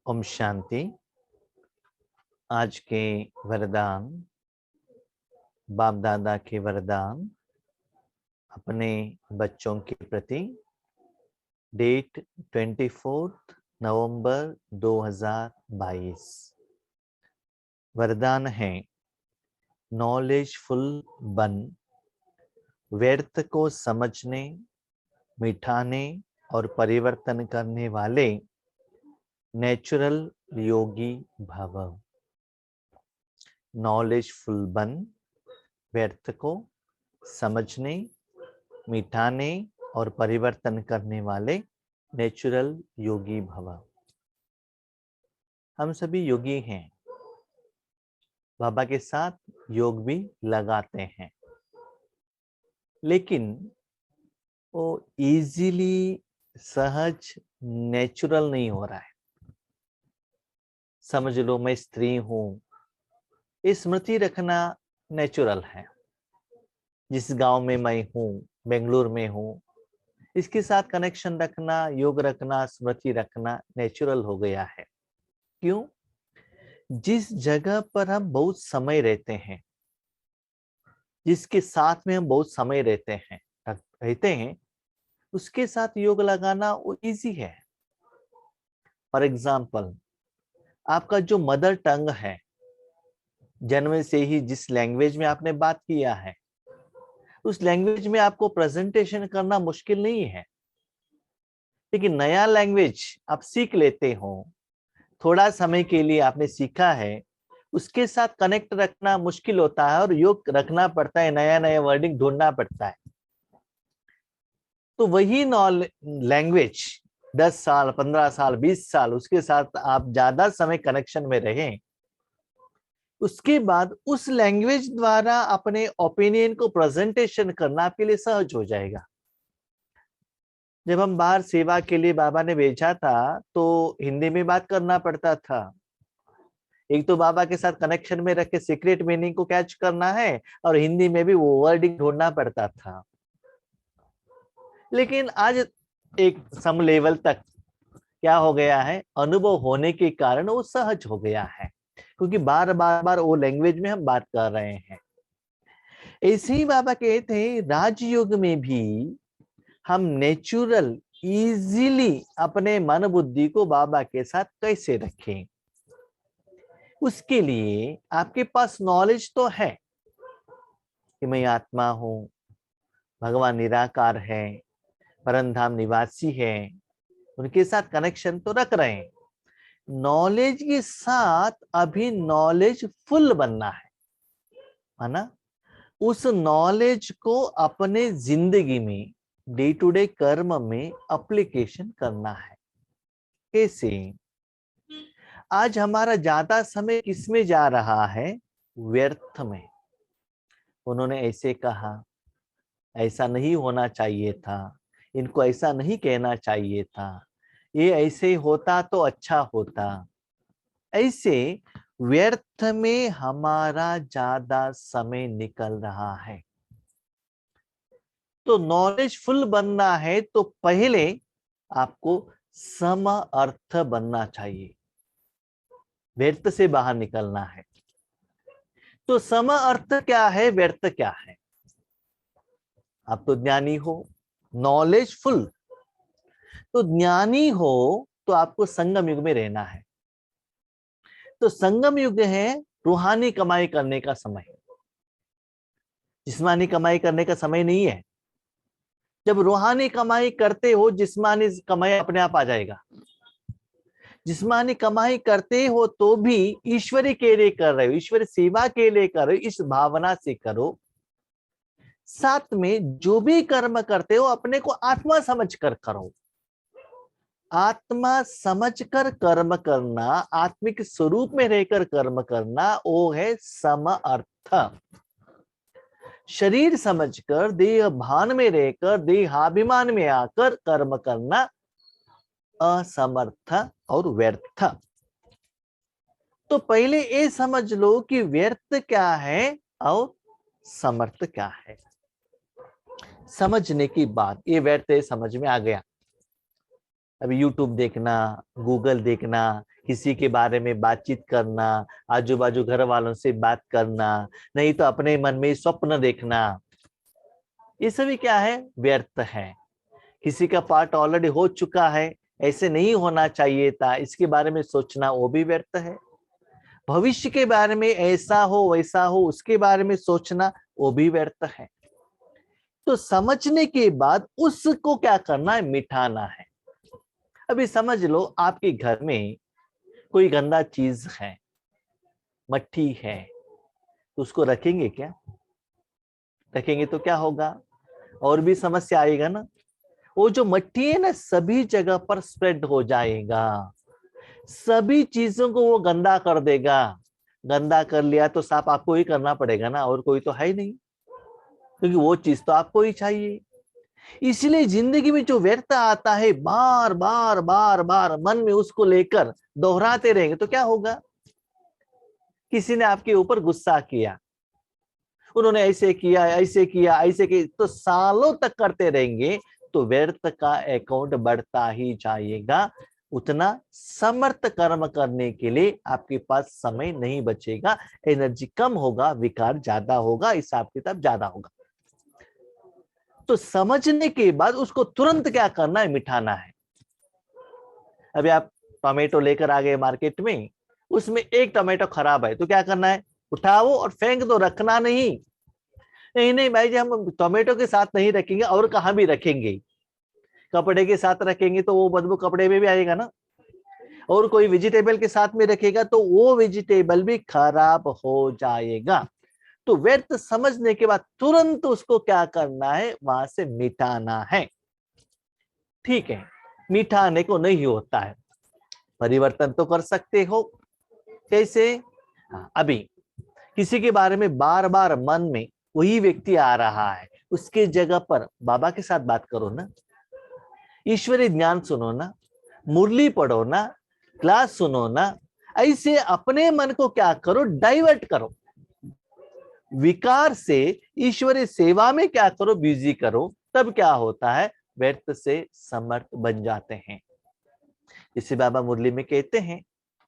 ओम शांति। आज के वरदान, बाप दादा के वरदान अपने बच्चों के प्रति। डेट 24 नवंबर 2022। वरदान है नॉलेजफुल बन, व्यर्थ को समझने, मिटाने और परिवर्तन करने वाले नेचुरल योगी भव। नॉलेजफुल बन, व्यर्थ को समझने, मिटाने और परिवर्तन करने वाले नेचुरल योगी भव। हम सभी योगी हैं, बाबा के साथ योग भी लगाते हैं, लेकिन वो इजीली सहज नेचुरल नहीं हो रहा है। समझ लो मैं स्त्री हूं, स्मृति रखना नेचुरल है। जिस गांव में मैं हूं, बेंगलुरु में हूं, इसके साथ कनेक्शन रखना, योग रखना, स्मृति रखना नेचुरल हो गया है। क्यों? जिस जगह पर हम बहुत समय रहते हैं, जिसके साथ में हम बहुत समय रहते हैं, उसके साथ योग लगाना वो इजी है। फॉर एग्जाम्पल, आपका जो मदर टंग है, जन्म से ही जिस लैंग्वेज में आपने बात किया है, उस लैंग्वेज में आपको प्रेजेंटेशन करना मुश्किल नहीं है। लेकिन नया लैंग्वेज आप सीख लेते हो, थोड़ा समय के लिए आपने सीखा है, उसके साथ कनेक्ट रखना मुश्किल होता है और योग रखना पड़ता है, नया नया वर्डिंग ढूंढना पड़ता है। तो वही लैंग्वेज 10 साल, 15 साल, 20 साल उसके साथ आप ज्यादा समय कनेक्शन में रहें, उसके बाद उस लैंग्वेज द्वारा अपने ओपिनियन को प्रेजेंटेशन करना आपके लिए सहज हो जाएगा। जब हम बाहर सेवा के लिए बाबा ने भेजा था, तो हिंदी में बात करना पड़ता था। एक तो बाबा के साथ कनेक्शन में रख के सीक्रेट मीनिंग को कैच करना है, और हिंदी में भी वो वर्डिंग ढूंढना पड़ता था। लेकिन आज एक सम लेवल तक क्या हो गया है, अनुभव होने के कारण वो सहज हो गया है, क्योंकि बार बार वो लैंग्वेज में हम बात कर रहे हैं। ऐसे ही बाबा कहते हैं राजयोग में भी हम नेचुरल इजीली अपने मन बुद्धि को बाबा के साथ कैसे रखें। उसके लिए आपके पास नॉलेज तो है कि मैं आत्मा हूं, भगवान निराकार है, परमधाम निवासी है, उनके साथ कनेक्शन तो रख रहे हैं। नॉलेज के साथ अभी नॉलेज फुल बनना है ना। उस नॉलेज को अपने जिंदगी में, डे टू डे कर्म में एप्लीकेशन करना है। कैसे? आज हमारा ज्यादा समय किसमें जा रहा है? व्यर्थ में। उन्होंने ऐसे कहा, ऐसा नहीं होना चाहिए था, इनको ऐसा नहीं कहना चाहिए था, ये ऐसे होता तो अच्छा होता। ऐसे व्यर्थ में हमारा ज्यादा समय निकल रहा है। तो नॉलेजफुल बनना है तो पहले आपको सम अर्थ बनना चाहिए, व्यर्थ से बाहर निकलना है। तो सम अर्थ क्या है, व्यर्थ क्या है? आप तो ज्ञानी हो, नॉलेजफुल, तो ज्ञानी हो तो आपको संगम युग में रहना है। तो संगम युग है रूहानी कमाई करने का समय, जिस्मानी कमाई करने का समय नहीं है। जब रूहानी कमाई करते हो, जिस्मानी कमाई अपने आप आ जाएगा। जिस्मानी कमाई करते हो तो भी ईश्वरी के लिए कर रहे हो, ईश्वरी सेवा के लिए कर रहे हो, इस भावना से करो। साथ में जो भी कर्म करते हो अपने को आत्मा समझकर करो। आत्मा समझकर कर्म करना, आत्मिक स्वरूप में रहकर कर्म करना, वो है सम अर्थ। शरीर समझकर, देह भान में रहकर, देहाभिमान में आकर कर्म करना असमर्थ और व्यर्थ। तो पहले ये समझ लो कि व्यर्थ क्या है और समर्थ क्या है। समझने की बात, ये व्यर्थ समझ में आ गया। अभी यूट्यूब देखना, गूगल देखना, किसी के बारे में बातचीत करना, आजू बाजू घर वालों से बात करना, नहीं तो अपने मन में स्वप्न देखना, ये सभी क्या है? व्यर्थ है। किसी का पार्ट ऑलरेडी हो चुका है, ऐसे नहीं होना चाहिए था, इसके बारे में सोचना वो भी व्यर्थ है। भविष्य के बारे में ऐसा हो वैसा हो उसके बारे में सोचना वो भी व्यर्थ है। तो समझने के बाद उसको क्या करना है? मिटाना है। अभी समझ लो आपके घर में कोई गंदा चीज है, मट्टी है, तो उसको रखेंगे क्या? रखेंगे तो क्या होगा? और भी समस्या आएगा ना। वो जो मट्टी है ना सभी जगह पर स्प्रेड हो जाएगा, सभी चीजों को वो गंदा कर देगा। गंदा कर लिया तो साफ आपको ही करना पड़ेगा ना, और कोई तो है ही नहीं, क्योंकि वो चीज तो आपको ही चाहिए। इसलिए जिंदगी में जो व्यर्थ आता है बार बार बार बार मन में उसको लेकर दोहराते रहेंगे तो क्या होगा? किसी ने आपके ऊपर गुस्सा किया, उन्होंने ऐसे किया ऐसे किया ऐसे किया, तो सालों तक करते रहेंगे तो व्यर्थ का अकाउंट बढ़ता ही जाएगा। उतना समर्थ कर्म करने के लिए आपके पास समय नहीं बचेगा, एनर्जी कम होगा, विकार ज्यादा होगा, हिसाब किताब ज्यादा होगा। तो समझने के बाद उसको तुरंत क्या करना है? मिटाना है। अभी आप टोमेटो लेकर आ गए मार्केट में, उसमें एक टोमेटो खराब है तो क्या करना है? उठाओ और फेंक दो, रखना नहीं। नहीं नहीं भाई जी, हम टोमेटो के साथ नहीं रखेंगे, और कहाँ भी रखेंगे? कपड़े के साथ रखेंगे तो वो बदबू कपड़े में भी आएगा ना, और कोई वेजिटेबल के साथ में रखेगा तो वो वेजिटेबल भी खराब हो जाएगा। तो व्यर्थ समझने के बाद तुरंत उसको क्या करना है? वहां से मिटाना है। ठीक है, मिटाने को नहीं होता है, परिवर्तन तो कर सकते हो। कैसे? अभी किसी के बारे में बार बार मन में वही व्यक्ति आ रहा है, उसके जगह पर बाबा के साथ बात करो ना, ईश्वरीय ज्ञान सुनो ना, मुरली पढ़ो ना, क्लास सुनो ना। ऐसे अपने मन को क्या करो? डाइवर्ट करो, विकार से ईश्वरीय सेवा में क्या करो? बिजी करो। तब क्या होता है? व्यर्थ से समर्थ बन जाते हैं। इसे बाबा मुरली में कहते हैं,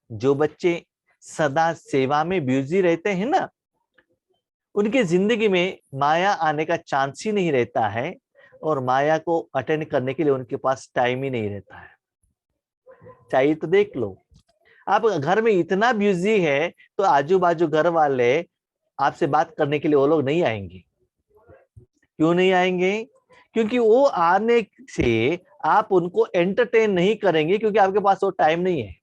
जो बच्चे सदा सेवा में बिजी रहते हैं ना, उनकी जिंदगी में माया आने का चांस ही नहीं रहता है, और माया को अटेंड करने के लिए उनके पास टाइम ही नहीं रहता है। चाहिए तो देख लो, आप घर में इतना बिजी है तो आजू बाजू घर वाले आपसे बात करने के लिए वो लोग नहीं आएंगे। क्यों नहीं आएंगे? क्योंकि वो आने से आप उनको एंटरटेन नहीं करेंगे, क्योंकि आपके पास वो टाइम नहीं है।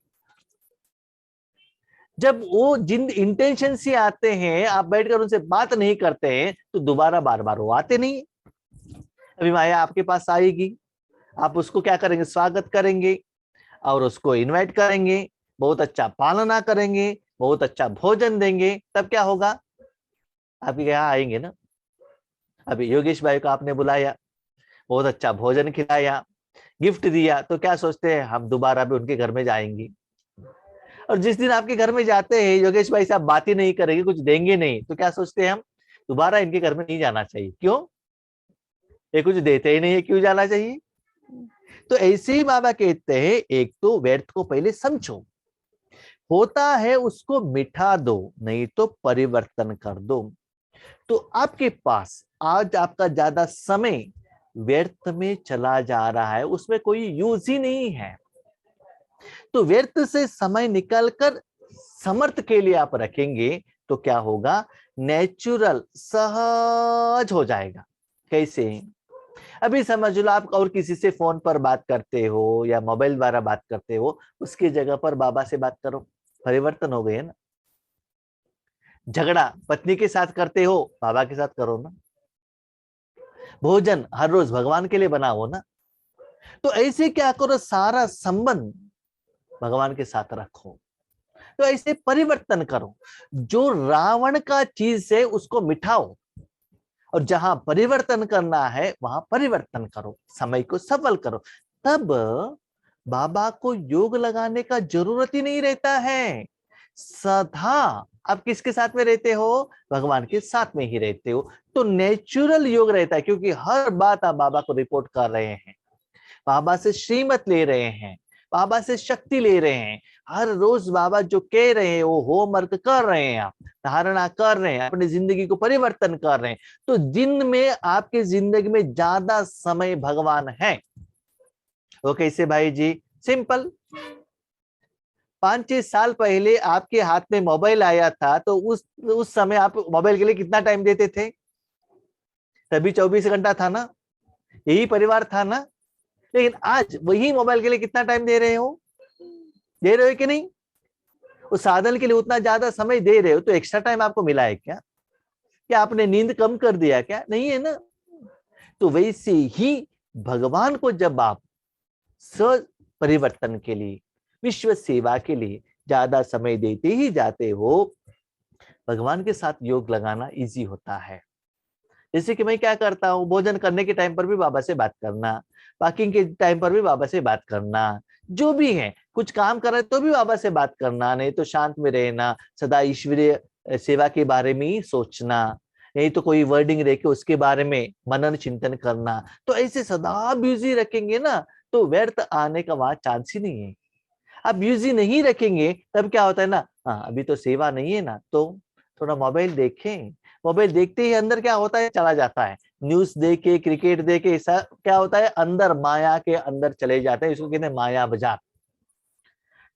जब वो जिन इंटेंशन से आते हैं, आप बैठकर उनसे बात नहीं करते हैं, तो दोबारा बार बार वो आते नहीं। अभी माया आपके पास आएगी, आप उसको क्या करेंगे? स्वागत करेंगे और उसको इनवाइट करेंगे, बहुत अच्छा पालना करेंगे, बहुत अच्छा भोजन देंगे, तब क्या होगा? आपके यहाँ आएंगे ना। अभी योगेश भाई को आपने बुलाया, बहुत अच्छा भोजन खिलाया, गिफ्ट दिया, तो क्या सोचते हैं? हम दोबारा भी उनके घर में जाएंगे। और जिस दिन आपके घर में जाते हैं योगेश भाई साहब बात ही नहीं करेंगे, कुछ देंगे नहीं, तो क्या सोचते हैं? हम दोबारा इनके घर में नहीं जाना चाहिए। क्यों? ये कुछ देते ही नहीं है, क्यों जाना चाहिए? तो ऐसे ही बाबा कहते हैं, एक तो व्यर्थ को पहले समझो, होता है उसको मिटा दो, नहीं तो परिवर्तन कर दो। तो आपके पास आज आपका ज्यादा समय व्यर्थ में चला जा रहा है, उसमें कोई यूज ही नहीं है। तो व्यर्थ से समय निकालकर समर्थ के लिए आप रखेंगे तो क्या होगा? नेचुरल, सहज हो जाएगा। कैसे? अभी समझ लो आप और किसी से फोन पर बात करते हो या मोबाइल द्वारा बात करते हो, उसकी जगह पर बाबा से बात करो, परिवर्तन हो गए ना। झगड़ा पत्नी के साथ करते हो, बाबा के साथ करो ना। भोजन हर रोज भगवान के लिए बनाओ ना। तो ऐसे क्या करो? सारा संबंध भगवान के साथ रखो। तो ऐसे परिवर्तन करो, जो रावण का चीज है उसको मिटाओ, और जहां परिवर्तन करना है वहां परिवर्तन करो, समय को सफल करो। तब बाबा को योग लगाने का जरूरत ही नहीं रहता है। सदा आप किसके साथ में रहते हो? भगवान के साथ में ही रहते हो। तो नेचुरल योग रहता है, क्योंकि हर बात आप बाबा को रिपोर्ट कर रहे हैं। बाबा से श्रीमत ले रहे हैं, बाबा से शक्ति ले रहे हैं। हर रोज बाबा जो कह रहे हैं वो होमवर्क कर रहे हैं, आप धारणा कर रहे हैं, अपनी जिंदगी को परिवर्तन कर रहे हैं। तो दिन में आपकी जिंदगी में ज्यादा समय भगवान है। वो कैसे भाई जी? सिंपल। 5-6 साल पहले आपके हाथ में मोबाइल आया था तो उस समय आप मोबाइल के लिए कितना टाइम देते थे? तभी 24 घंटा था ना, यही परिवार था ना। लेकिन आज वही मोबाइल के लिए कितना टाइम दे रहे हो? दे रहे हो कि नहीं? उस साधन के लिए उतना ज्यादा समय दे रहे हो तो एक्स्ट्रा टाइम आपको मिला है क्या? क्या आपने नींद कम कर दिया क्या? नहीं है ना। तो वैसे ही भगवान को जब आप स परिवर्तन के लिए, विश्व सेवा के लिए ज्यादा समय देते ही जाते हो, भगवान के साथ योग लगाना इजी होता है। जैसे कि मैं क्या करता हूँ, भोजन करने के टाइम पर भी बाबा से बात करना, वॉकिंग के टाइम पर भी बाबा से बात करना, जो भी है, कुछ काम कर रहे तो भी बाबा से बात करना, नहीं तो शांत में रहना, सदा ईश्वरीय सेवा के बारे में ही सोचना, नहीं तो कोई वर्डिंग रह के उसके बारे में मनन चिंतन करना। तो ऐसे सदा बिजी रखेंगे ना तो व्यर्थ आने का वहां चांस ही नहीं है। आप बिजी नहीं रखेंगे तब क्या होता है ना, हाँ अभी तो सेवा नहीं है ना, तो थोड़ा मोबाइल देखें। मोबाइल देखते ही अंदर क्या होता है, चला जाता है, न्यूज देखे, क्रिकेट देखे, ऐसा क्या होता है, अंदर माया के अंदर चले जाते हैं। इसको कहते हैं माया बाजार।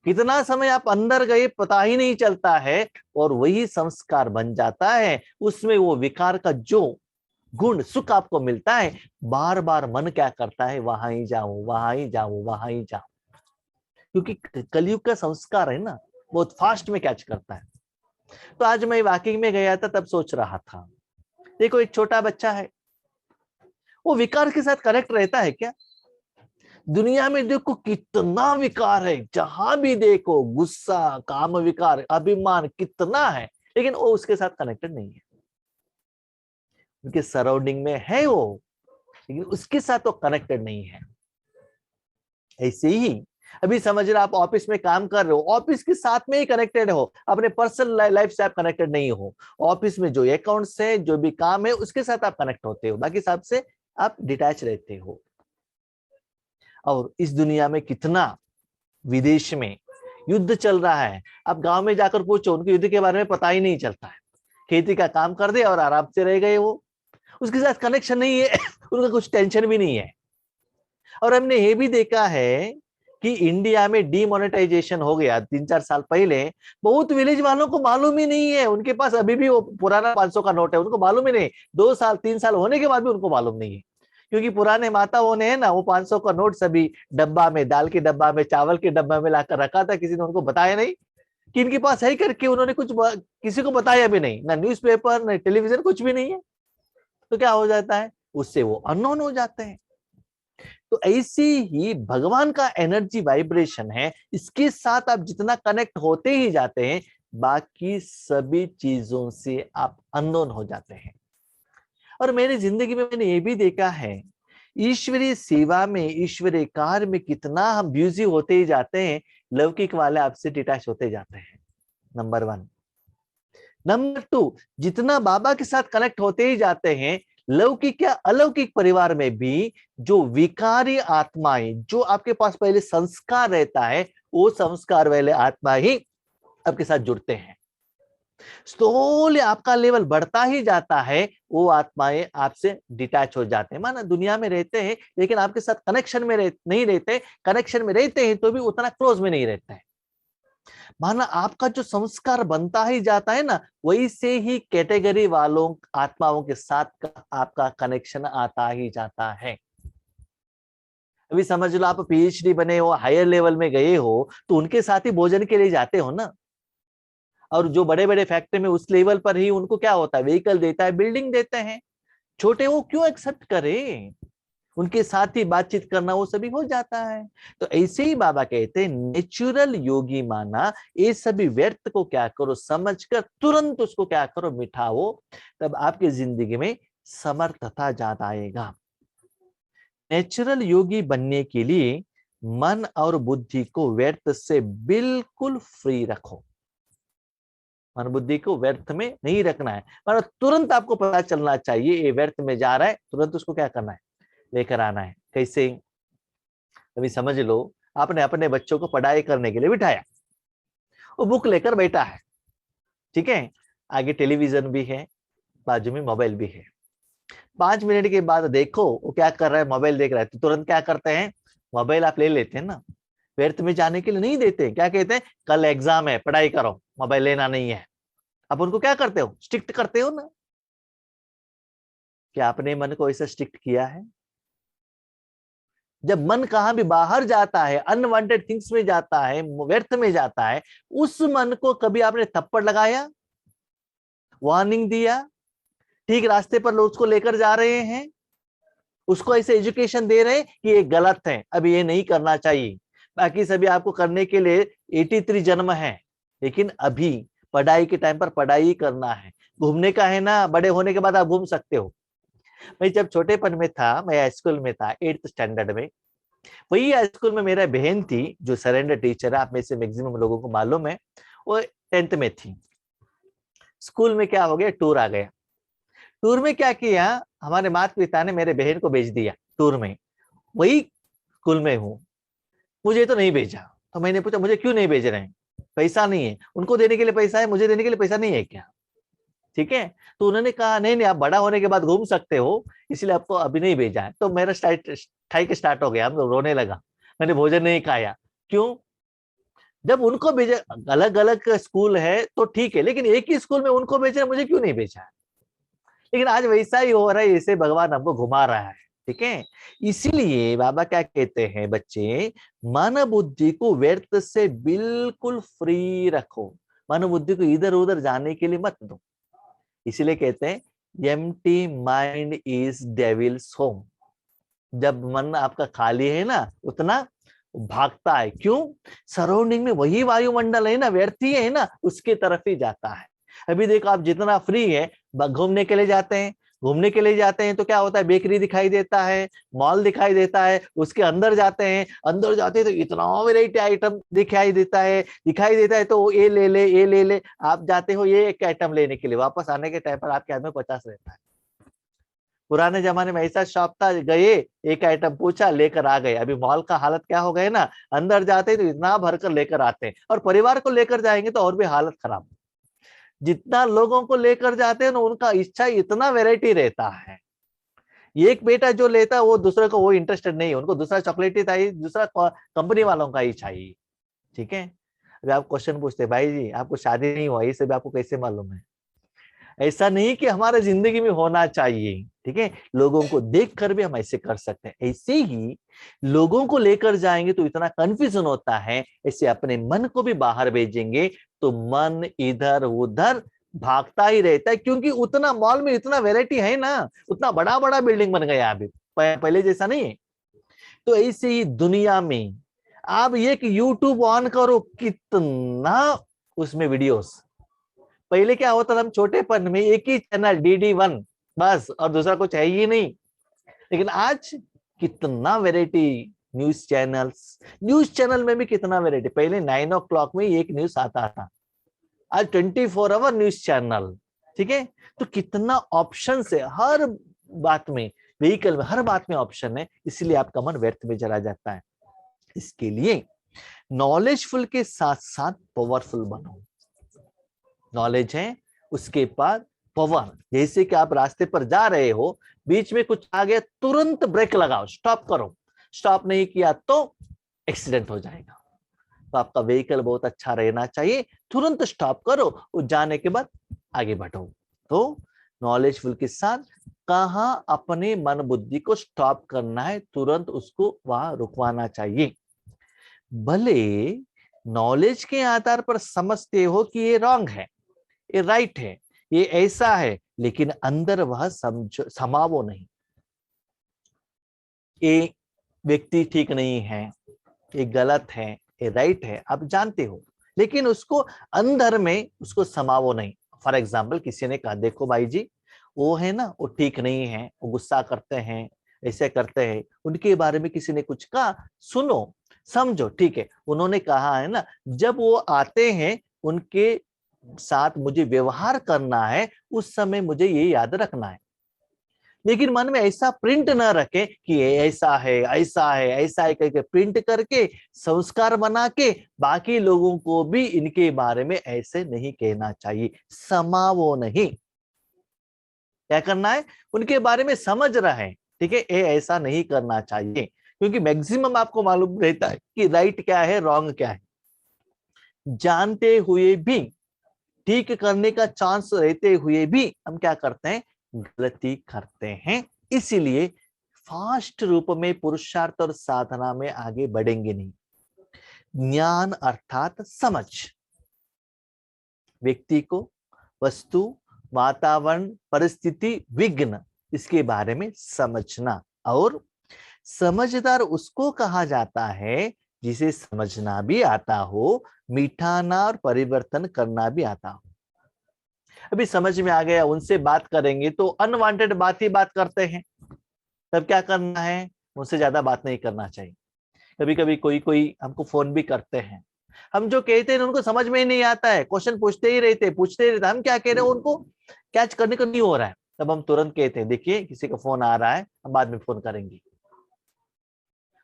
कितना समय आप अंदर गए पता ही नहीं चलता है, और वही संस्कार बन जाता है। उसमें वो विकार का जो गुण सुख आपको मिलता है, बार बार मन क्या करता है, वहां ही जाऊं, वहां ही जाऊं, वहां ही जाऊं। क्योंकि कलयुग का संस्कार है ना, बहुत फास्ट में कैच करता है। तो आज मैं वॉकिंग में गया था, तब सोच रहा था, देखो एक छोटा बच्चा है, वो विकार के साथ कनेक्ट रहता है क्या? दुनिया में देखो कितना विकार है, जहां भी देखो गुस्सा, काम विकार, अभिमान कितना है, लेकिन वो उसके साथ कनेक्टेड नहीं है। उनके सराउंडिंग में है वो, लेकिन उसके साथ वो कनेक्टेड नहीं है। ऐसे ही अभी समझ रहे, आप ऑफिस में काम कर रहे हो, ऑफिस के साथ में ही कनेक्टेड हो, अपने पर्सनल लाइफ से आप कनेक्टेड नहीं हो। ऑफिस में जो अकाउंट्स है, जो भी काम है, उसके साथ आप कनेक्ट होते हो, बाकी सब से आप डिटैच रहते हो। और इस दुनिया में कितना विदेश में युद्ध चल रहा है, आप गांव में जाकर पूछो, उनको युद्ध के बारे में पता ही नहीं चलता है। खेती का काम कर दे और आराम से रह गए, वो उसके साथ कनेक्शन नहीं है उनका कुछ टेंशन भी नहीं है। और हमने ये भी देखा है कि इंडिया में डीमोनेटाइजेशन हो गया 3-4 साल पहले, बहुत विलेज वालों को मालूम ही नहीं है, उनके पास अभी भी वो पुराना 500 का नोट है, उनको मालूम ही नहीं। 2 साल 3 साल होने के बाद भी उनको मालूम नहीं है, क्योंकि पुराने माताओं ने है ना, वो 500 का नोट सभी डब्बा में, दाल के डब्बा में, चावल के डब्बा में लाकर रखा था। किसी ने उनको बताया नहीं कि इनके पास है करके, उन्होंने कुछ किसी को बताया भी नहीं, ना न्यूज़पेपर ना टेलीविजन, कुछ भी नहीं है। तो क्या हो जाता है, उससे वो अननोन हो जाते हैं। तो ऐसी ही भगवान का एनर्जी वाइब्रेशन है, इसके साथ आप जितना कनेक्ट होते ही जाते हैं, बाकी सभी चीजों से आप अननोन हो जाते हैं। और मेरी जिंदगी में मैंने ये भी देखा है, ईश्वरीय सेवा में, ईश्वरीय कार्य में कितना हम बिजी होते ही जाते हैं, लौकिक वाले आपसे डिटैच होते जाते हैं। नंबर 1। नंबर 2, जितना बाबा के साथ कनेक्ट होते ही जाते हैं, लौकिक या अलौकिक परिवार में भी जो विकारी आत्माएं, जो आपके पास पहले संस्कार रहता है, वो संस्कार वाले आत्मा ही आपके साथ जुड़ते हैं। स्लोली आपका लेवल बढ़ता ही जाता है, वो आत्माएं आपसे डिटैच हो जाते हैं। माना दुनिया में रहते हैं लेकिन आपके साथ कनेक्शन में नहीं रहते, कनेक्शन में रहते हैं तो भी उतना क्लोज में नहीं रहते हैं। माना आपका जो संस्कार बनता ही जाता है ना, वही से ही कैटेगरी वालों, आत्माओं के साथ का आपका कनेक्शन आता ही जाता है। अभी समझ लो आप पीएचडी बने हो, हायर लेवल में गए हो, तो उनके साथ ही भोजन के लिए जाते हो ना। और जो बड़े बड़े फैक्ट्री में उस लेवल पर ही उनको क्या होता है, व्हीकल देता है, बिल्डिंग देते हैं। छोटे वो क्यों एक्सेप्ट करें, उनके साथ ही बातचीत करना वो सभी हो जाता है। तो ऐसे ही बाबा कहते हैं, नेचुरल योगी माना, ये सभी व्यर्थ को क्या करो, समझकर तुरंत उसको क्या करो, मिटाओ, तब आपकी जिंदगी में समर्थता ज्यादा आएगा। नेचुरल योगी बनने के लिए मन और बुद्धि को व्यर्थ से बिल्कुल फ्री रखो। मन बुद्धि को व्यर्थ में नहीं रखना है, मतलब तुरंत आपको पता चलना चाहिए ये व्यर्थ में जा रहा है, तुरंत उसको क्या करना है, लेकर आना है। कैसे? अभी समझ लो, आपने अपने बच्चों को पढ़ाई करने के लिए बिठाया, वो बुक लेकर बैठा है, ठीक है, आगे टेलीविजन भी है, बाजू में मोबाइल भी है। 5 मिनट के बाद देखो वो क्या कर रहा है, मोबाइल देख रहा है, तो तुरंत क्या करते हैं, मोबाइल आप ले लेते हैं ना, व्यर्थ में जाने के लिए नहीं देते। क्या कहते हैं, कल एग्जाम है, पढ़ाई करो, मोबाइल लेना नहीं है। अब उनको क्या करते हो, स्ट्रिक्ट करते हो ना। क्या आपने मन को ऐसा स्ट्रिक्ट किया है? जब मन कहां भी बाहर जाता है, अनवांटेड थिंग्स में जाता है, व्यर्थ में जाता है, उस मन को कभी आपने थप्पड़ लगाया, वार्निंग दिया, ठीक रास्ते पर लोग उसको लेकर जा रहे हैं, उसको ऐसे एजुकेशन दे रहे हैं कि ये गलत है, अब ये नहीं करना चाहिए, बाकी सभी आपको करने के लिए 83 जन्म है, लेकिन अभी पढ़ाई के टाइम पर पढ़ाई ही करना है। घूमने का है ना, बड़े होने के बाद आप घूम सकते हो। मैं जब छोटेपन में था, मैं स्कूल में था 8th स्टैंडर्ड में, वही स्कूल में मेरा बहन थी जो सरेंडर टीचर है, आप में से मैक्सिमम लोगों को मालूम है, वो 10th में थी। स्कूल में क्या हो गया, टूर आ गया। टूर में क्या किया, हमारे माता पिता ने मेरे बहन को भेज दिया टूर में, वही स्कूल में हूँ, मुझे तो नहीं भेजा। तो मैंने पूछा मुझे क्यों नहीं भेज रहे हैं, पैसा नहीं है, उनको देने के लिए पैसा है, मुझे देने के लिए पैसा नहीं है क्या? ठीक है, तो उन्होंने कहा नहीं नहीं, आप बड़ा होने के बाद घूम सकते हो, इसलिए आपको अभी नहीं भेजा है। तो मेरा स्ट्राइक हो गया, हम लोग रोने लगा, मैंने भोजन नहीं खाया। क्यों? जब उनको भेजा, अलग अलग स्कूल है तो ठीक है, लेकिन एक ही स्कूल में उनको भेजा, मुझे क्यों नहीं भेजा है? लेकिन आज वैसा ही हो रहा है, इसे भगवान हमको घुमा रहा है, ठीक है। इसीलिए बाबा क्या कहते हैं, बच्चे मन बुद्धि को व्यर्थ से बिल्कुल फ्री रखो, मन बुद्धि को इधर उधर जाने के लिए मत दो। इसीलिए कहते हैं empty mind is devils home. जब मन आपका खाली है ना, उतना भागता है, क्यों? सराउंडिंग में वही वायुमंडल है ना, व्यर्थ ही है ना, उसके तरफ ही जाता है। अभी देखो आप जितना फ्री है, घूमने के लिए जाते हैं, घूमने के लिए जाते हैं तो क्या होता है, बेकरी दिखाई देता है, मॉल दिखाई देता है, उसके अंदर जाते हैं, अंदर जाते हैं तो इतना वेराइटी आइटम दिखाई देता है तो ये ले ले, ये ले ले, आप जाते हो ये एक आइटम लेने के लिए, वापस आने के टाइम पर आपके हाथ में 50 रहता है। पुराने जमाने में ऐसा शॉप था, गए एक आइटम पूछा, लेकर आ गए। अभी मॉल का हालत क्या हो गए ना, अंदर जाते तो इतना भरकर लेकर आते हैं, और परिवार को लेकर जाएंगे तो और भी हालत खराब। जितना लोगों को लेकर जाते हैं ना, उनका इच्छा इतना वैरायटी रहता है। एक बेटा जो लेता है वो दूसरे को वो इंटरेस्टेड नहीं है, उनको दूसरा चॉकलेट ही चाहिए, दूसरा कंपनी वालों का ही चाहिए, ठीक है। अभी आप क्वेश्चन पूछते भाई जी आपको शादी नहीं हुआ, ये सब आपको कैसे मालूम है? ऐसा नहीं कि हमारे जिंदगी में होना चाहिए, ठीक है, लोगों को देखकर भी हम ऐसे कर सकते हैं। ऐसे ही लोगों को लेकर जाएंगे तो इतना कंफ्यूजन होता है, ऐसे अपने मन को भी बाहर भेजेंगे तो मन इधर उधर भागता ही रहता है, क्योंकि उतना मॉल में इतना वैरायटी है ना, उतना बड़ा बड़ा बिल्डिंग बन गया अभी, पहले जैसा नहीं है। तो ऐसे ही दुनिया में आप एक यूट्यूब ऑन करो, कितना उसमें वीडियोस। पहले क्या होता था, हम छोटेपन में एक ही चैनल DD1 बस, और दूसरा कुछ है ही नहीं। लेकिन आज कितना वैरायटी, न्यूज चैनल में भी कितना वैरायटी। पहले 9 o'clock में एक न्यूज आता था, आज 24 आवर न्यूज चैनल, ठीक है। तो कितना ऑप्शन है हर बात में, व्हीकल में हर बात में ऑप्शन है, इसलिए आपका मन व्यर्थ में चला जाता है। इसके लिए नॉलेजफुल के साथ साथ पावरफुल बनो। नॉलेज है, उसके बाद पावर। जैसे कि आप रास्ते पर जा रहे हो, बीच में कुछ आ गया, तुरंत ब्रेक लगाओ, स्टॉप करो। स्टॉप नहीं किया तो एक्सीडेंट हो जाएगा। तो आपका व्हीकल बहुत अच्छा रहना चाहिए, तुरंत स्टॉप करो और जाने के बाद आगे बढ़ो। तो नॉलेजफुल के साथ कहां अपने मन बुद्धि को स्टॉप करना है, तुरंत उसको वहां रुकवाना चाहिए। भले नॉलेज के आधार पर समझते हो कि ये रॉन्ग है, ये राइट है, ये ऐसा है, लेकिन अंदर वह समावो नहीं, ये व्यक्ति ठीक नहीं है, ये गलत है, ये राइट है, आप जानते हो, लेकिन उसको अंदर में उसको समावो नहीं। फॉर एग्जाम्पल किसी ने कहा देखो भाई जी वो है ना, वो ठीक नहीं है, वो गुस्सा करते हैं, ऐसे करते हैं, उनके बारे में किसी ने कुछ कहा, सुनो समझो, ठीक है, उन्होंने कहा है ना, जब वो आते हैं उनके साथ मुझे व्यवहार करना है, उस समय मुझे ये याद रखना है। लेकिन मन में ऐसा प्रिंट न रखें कि ये ऐसा है ऐसा है ऐसा है करके प्रिंट करके संस्कार बना के बाकी लोगों को भी इनके बारे में ऐसे नहीं कहना चाहिए। समावो नहीं, क्या करना है, उनके बारे में समझ रहे हैं, ठीक है, ये ऐसा नहीं करना चाहिए। क्योंकि मैक्सिमम आपको मालूम रहता है कि राइट क्या है रॉन्ग क्या है, जानते हुए भी, ठीक करने का चांस रहते हुए भी हम क्या करते हैं, गलती करते हैं। इसीलिए फास्ट रूप में पुरुषार्थ और साधना में आगे बढ़ेंगे नहीं। ज्ञान अर्थात समझ, व्यक्ति को, वस्तु, वातावरण, परिस्थिति, विघ्न, इसके बारे में समझना। और समझदार उसको कहा जाता है जिसे समझना भी आता हो, मिटाना और परिवर्तन करना भी आता हो। अभी समझ में आ गया, उनसे बात करेंगे तो अनवांटेड बात ही बात करते हैं, तब क्या करना है, उनसे ज्यादा बात नहीं करना चाहिए। कभी कभी कोई कोई हमको फोन भी करते हैं, हम जो कहते हैं उनको समझ में ही नहीं आता है, क्वेश्चन पूछते ही रहते, हम क्या कह रहे हैं उनको कैच करने को नहीं हो रहा है, तब हम तुरंत कहते हैं देखिए किसी का फोन आ रहा है, हम बाद में फोन करेंगे।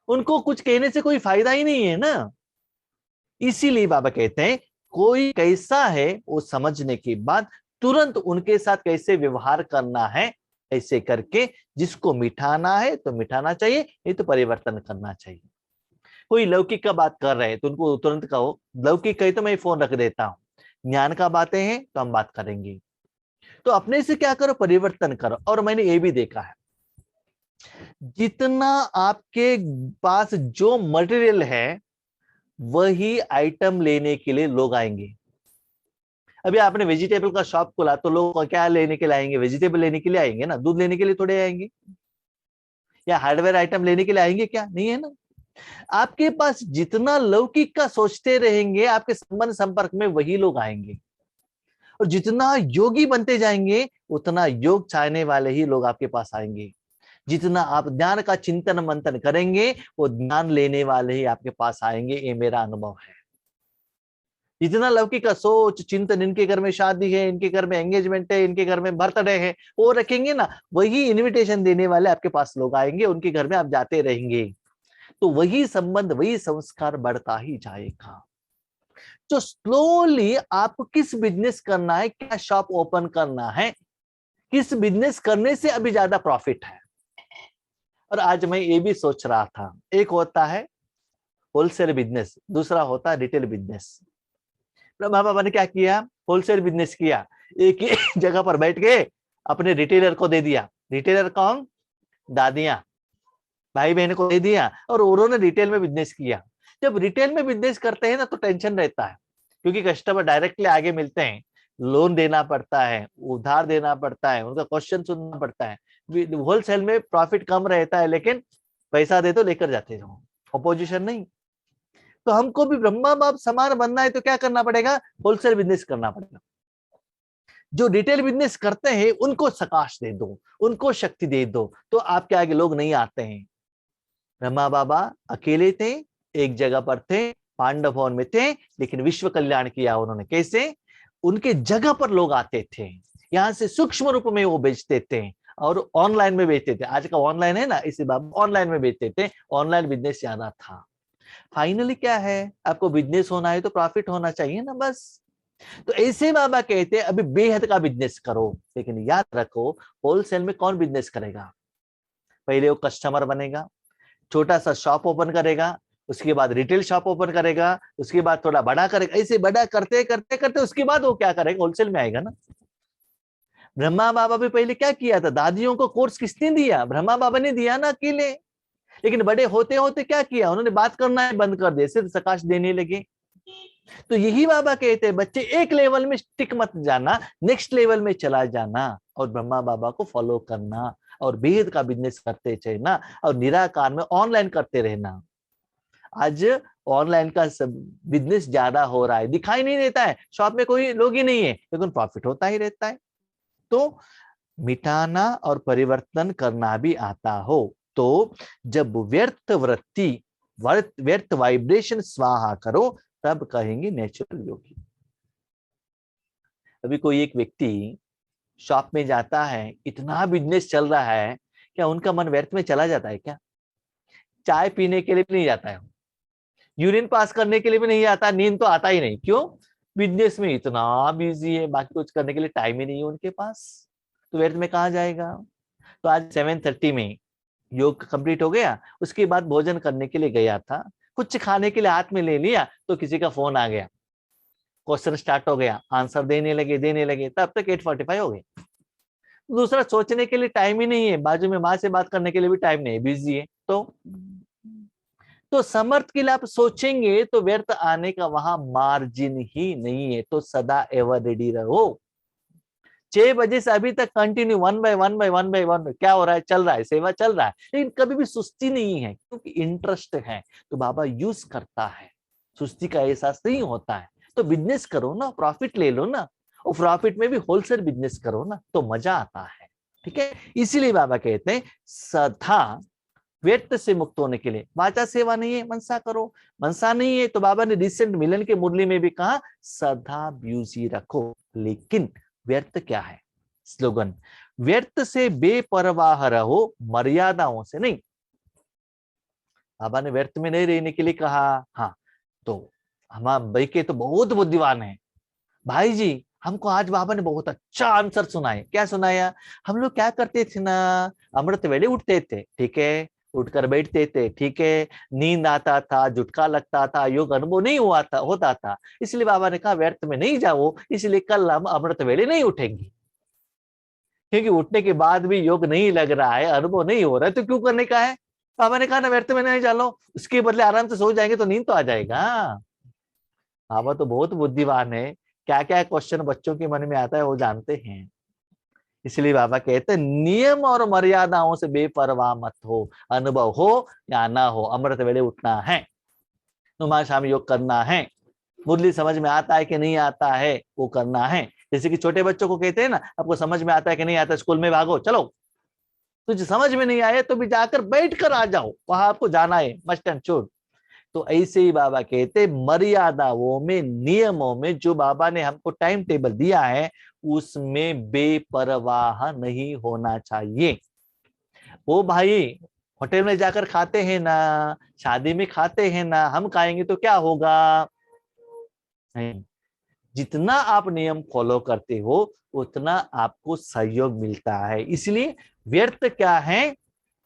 उनको कुछ कहने से कोई फायदा ही नहीं है ना। इसीलिए बाबा कहते हैं कोई कैसा है वो समझने के बाद तुरंत उनके साथ कैसे व्यवहार करना है, ऐसे करके जिसको मिटाना है तो मिटाना चाहिए, नहीं तो परिवर्तन करना चाहिए। कोई लौकिक का बात कर रहे हैं तो उनको तुरंत कहो, लौकिक कहे तो मैं फोन रख देता हूं, ज्ञान का बातें हैं तो हम बात करेंगे। तो अपने से क्या करो, परिवर्तन करो। और मैंने ये भी देखा है, जितना आपके पास जो मटेरियल है वही आइटम लेने के लिए लोग आएंगे। अभी आपने वेजिटेबल का शॉप खोला तो लोग क्या लेने के लिए आएंगे, वेजिटेबल लेने के लिए आएंगे ना, दूध लेने के लिए थोड़े आएंगे, या हार्डवेयर आइटम लेने के लिए आएंगे, क्या नहीं है ना। आपके पास जितना लौकिक का सोचते रहेंगे आपके संबंध संपर्क में वही लोग आएंगे, और जितना योगी बनते जाएंगे उतना योग चाहने वाले ही लोग आपके पास आएंगे। जितना आप ज्ञान का चिंतन मंथन करेंगे वो ज्ञान लेने वाले ही आपके पास आएंगे, ये मेरा अनुभव है। जितना लौकिक का सोच चिंतन, इनके घर में शादी है, इनके घर में एंगेजमेंट है, इनके घर में बर्थडे है, वो रखेंगे ना, वही इनविटेशन देने वाले आपके पास लोग आएंगे, उनके घर में आप जाते रहेंगे, तो वही संबंध वही संस्कार बढ़ता ही जाएगा। तो स्लोली आपको किस बिजनेस करना है, क्या शॉप ओपन करना है, किस बिजनेस करने से अभी ज्यादा प्रॉफिट है। और आज मैं ये भी सोच रहा था, एक होता है होलसेल बिजनेस, दूसरा होता है रिटेल बिजनेस। ब्रह्मा बाबा ने क्या किया, होलसेल बिजनेस किया, एक ही जगह पर बैठ के अपने रिटेलर को दे दिया। रिटेलर कौन, दादियां, भाई बहन को दे दिया, और उन्होंने रिटेल में बिजनेस किया। जब रिटेल में बिजनेस करते हैं ना तो टेंशन रहता है, क्योंकि कस्टमर डायरेक्टली आगे मिलते हैं, लोन देना पड़ता है, उधार देना पड़ता है, उनका क्वेश्चन सुनना पड़ता है। होलसेल में प्रॉफिट कम रहता है, लेकिन पैसा दे तो लेकर जाते हो, अपोजिशन नहीं। तो हमको भी ब्रह्मा बाप समान बनना है तो क्या करना पड़ेगा, होलसेल बिजनेस करना पड़ेगा। जो रिटेल बिजनेस करते हैं उनको सकाश दे दो, उनको शक्ति दे दो, तो आपके आगे लोग नहीं आते हैं। ब्रह्मा बाबा अकेले थे, एक जगह पर थे, पांडव भवन में थे, लेकिन विश्व कल्याण किया उन्होंने। कैसे, उनके जगह पर लोग आते थे, यहां से सूक्ष्म रूप में वो बेचते थे और ऑनलाइन में बेचते थे। आज का ऑनलाइन है ना, इसी बाबा ऑनलाइन में बेचते थे, ऑनलाइन बिजनेस ज्यादा था। फाइनली क्या है, आपको बिजनेस होना है तो प्रॉफिट होना चाहिए ना, बस। तो ऐसे बाबा कहते हैं अभी बेहद का बिजनेस करो, लेकिन याद रखो होलसेल में कौन बिजनेस करेगा, पहले वो कस्टमर बनेगा, छोटा सा शॉप ओपन करेगा, उसके बाद रिटेल शॉप ओपन करेगा, उसके बाद थोड़ा बड़ा करेगा, ऐसे बड़ा करते करते करते उसके बाद वो क्या करेगा, होलसेल में आएगा ना। ब्रह्मा बाबा भी पहले क्या किया था, दादियों को कोर्स किसने दिया, ब्रह्मा बाबा ने दिया ना अकेले। लेकिन बड़े होते होते क्या किया, उन्होंने बात करना ही बंद कर दिया, सिर्फ प्रकाश देने लगे। तो यही बाबा कहते हैं बच्चे एक लेवल में स्टिक मत जाना, नेक्स्ट लेवल में चला जाना और ब्रह्मा बाबा को फॉलो करना और बेहद का बिजनेस करते चलना और निराकार में ऑनलाइन करते रहना। आज ऑनलाइन का बिजनेस ज्यादा हो रहा है, दिखाई नहीं देता है, शॉप में कोई लोग ही नहीं है, लेकिन प्रॉफिट होता ही रहता है। तो मिटाना और परिवर्तन करना भी आता हो तो जब व्यर्थ वृत्ति, व्यर्थ वाइब्रेशन स्वाहा करो, तब कहेंगे नेचुरल योगी। अभी कोई एक व्यक्ति शॉप में जाता है, इतना बिजनेस चल रहा है, क्या उनका मन व्यर्थ में चला जाता है क्या? चाय पीने के लिए भी नहीं जाता है, यूरिन पास करने के लिए भी नहीं आता, नींद तो आता ही नहीं। क्यों? बिजनेस में इतना बिजी है, बाकी कुछ करने के लिए टाइम ही नहीं है उनके पास, तो व्यर्थ में कहाँ जाएगा? तो आज 7:30 में योग कंप्लीट हो गया, उसके बाद भोजन करने के लिए गया था, कुछ खाने के लिए हाथ में ले लिया तो किसी का फोन आ गया, क्वेश्चन स्टार्ट हो गया, आंसर देने लगे, तब तक 8:45 हो गए। दूसरा सोचने के लिए टाइम ही नहीं है, बाजू में माँ से बात करने के लिए भी टाइम नहीं है, बिजी है। तो समर्थ के लिए आप सोचेंगे तो व्यर्थ आने का वहां मार्जिन ही नहीं है। तो सदा एवर रेडी रहो। 6 बजे से अभी तक कंटिन्यू 1 बाय 1 क्या हो रहा है? चल रहा है, सेवा चल रहा है, लेकिन कभी भी सुस्ती नहीं है, क्योंकि इंटरेस्ट है तो बाबा यूज करता है, सुस्ती का एहसास नहीं होता है। तो बिजनेस करो ना, प्रॉफिट ले लो ना, और प्रॉफिट में भी होलसेल बिजनेस करो ना, तो मजा आता है। ठीक है, इसीलिए बाबा कहते हैं सदा व्यर्थ से मुक्त होने के लिए वाचा सेवा नहीं है, मनसा करो। मनसा नहीं है तो बाबा ने रिसेंट मिलन के मुरली में भी कहा सदा ब्यूजी रखो। लेकिन व्यर्थ क्या है? स्लोगन, व्यर्थ से बेपरवाह रहो, मर्यादाओं से नहीं। बाबा ने व्यर्थ में नहीं रहने के लिए कहा। हाँ, तो हम भाई के तो बहुत बुद्धिमान है भाई जी, हमको आज बाबा ने बहुत अच्छा आंसर सुनाया। क्या सुनाया? हम लोग क्या करते थे ना, अमृत वेले उठते थे, ठीक है, उठकर बैठते थे, ठीक है, नींद आता था, झुटका लगता था, योग अनुभव नहीं होता था, इसलिए बाबा ने कहा व्यर्थ में नहीं जाओ, इसलिए कल हम अमृत वेले नहीं उठेंगे। क्योंकि उठने के बाद भी योग नहीं लग रहा है, अनुभव नहीं हो रहा है, तो क्यों करने का है? बाबा ने कहा ना व्यर्थ में नहीं चलो, उसके बदले आराम से सो जाएंगे तो नींद तो आ जाएगा। बाबा तो बहुत बुद्धिमान है, क्या क्या क्वेश्चन बच्चों के मन में आता है वो जानते हैं। इसलिए बाबा कहते हैं नियम और मर्यादाओं से बेपरवाह मत हो, अनुभव हो या ना हो, अमृत वेले उठना है, नुमा शाम योग करना है, मुरली समझ में आता है कि नहीं आता है वो करना है। जैसे कि छोटे बच्चों को कहते हैं ना, आपको समझ में आता है कि नहीं आता, स्कूल में भागो, चलो, तुझे समझ में नहीं आए तो भी जाकर बैठ कर आ जाओ, वहां आपको जाना है, मस्ट एंड शुड। तो ऐसे ही बाबा कहते मर्यादाओं में, नियमों में, जो बाबा ने हमको टाइम टेबल दिया है उसमें बेपरवाह नहीं होना चाहिए। वो भाई होटल में जाकर खाते हैं ना, शादी में खाते हैं ना, हम खाएंगे तो क्या होगा? नहीं, जितना आप नियम फॉलो करते हो उतना आपको सहयोग मिलता है। इसलिए व्यर्थ क्या है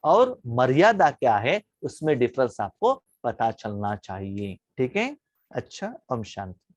और मर्यादा क्या है, उसमें डिफरेंस आपको पता चलना चाहिए। ठीक है, अच्छा, ओम शांति।